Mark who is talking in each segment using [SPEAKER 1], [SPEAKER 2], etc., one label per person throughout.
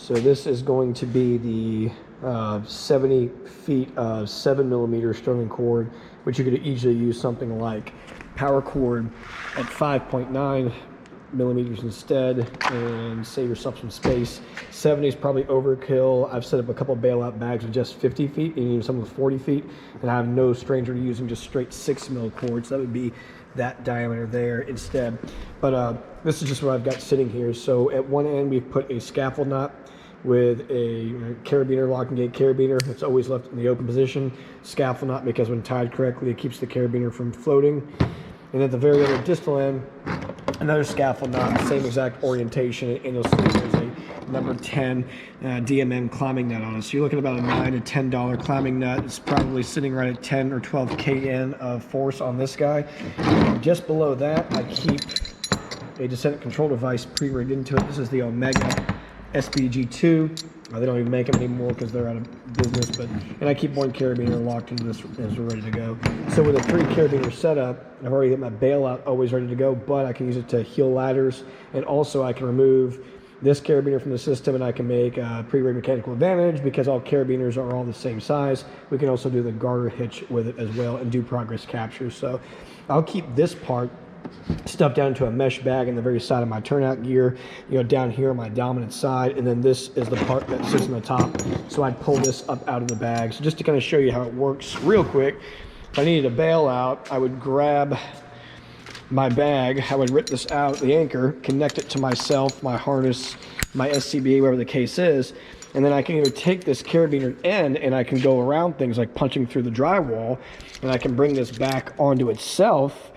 [SPEAKER 1] So this is going to be the 70 feet of 7mm strung cord, which you could easily use something like power cord at 5.9 millimeters instead and save yourself some space. 70 is probably overkill. I've set up a couple bailout bags with just 50 feet and even some with 40 feet, and I'm no stranger to using just straight 6mm cord, so that would be that diameter there instead. But this is just what I've got sitting here. So at one end we've put a scaffold knot with a carabiner, locking gate carabiner. It's always left in the open position. Scaffold knot because when tied correctly it keeps the carabiner from floating. And at the very other distal end, another scaffold knot, same exact orientation, and you'll see there's a number 10 DMN climbing nut on it. So you're looking at about a $9 to $10 climbing nut. It's probably sitting right at 10 or 12 kN of force on this guy. And just below that, I keep a descent control device pre-rigged into it. This is the Omega SBG2. They don't even make them anymore because they're out of business, and I keep one carabiner locked into this as we're ready to go. So with a 3 carabiner setup, I've already got my bailout always ready to go, but I can use it to heel ladders, and also I can remove this carabiner from the system and I can make a pre-rig mechanical advantage because all carabiners are all the same size. We can also do the garter hitch with it as well and do progress capture. So I'll keep this part stuffed down into a mesh bag in the very side of my turnout gear, down here on my dominant side, and then this is the part that sits on the top. So I'd pull this up out of the bag. So just to kind of show you how it works real quick, if I needed a bail out, I would grab my bag, I would rip this out, the anchor, connect it to myself, my harness, my SCBA, whatever the case is, and then I can either take this carabiner end and I can go around things like punching through the drywall, and I can bring this back onto itself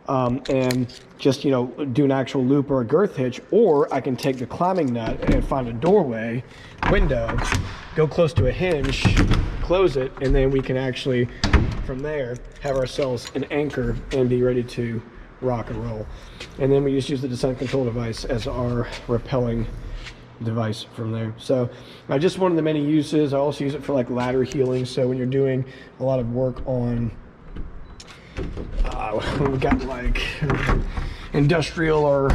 [SPEAKER 1] and just, do an actual loop or a girth hitch, or I can take the climbing nut and find a doorway, window, go close to a hinge, close it, and then we can actually, from there, have ourselves an anchor and be ready to rock and roll. And then we just use the descent control device as our rappelling device from there. So just one of the many uses. I also use it for like ladder healing. So when you're doing a lot of work on we've got like industrial, or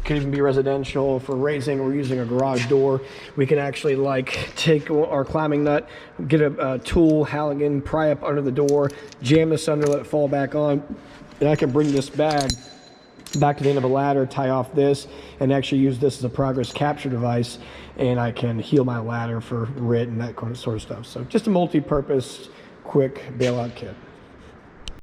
[SPEAKER 1] could even be residential, for raising or using a garage door, we can actually like take our climbing nut, get a tool, Halligan, pry up under the door, jam this under, let it fall back on, and I can bring this bag back to the end of a ladder, tie off this, and actually use this as a progress capture device, and I can heal my ladder for RIT and that sort of stuff. So just a multi-purpose, quick bailout kit.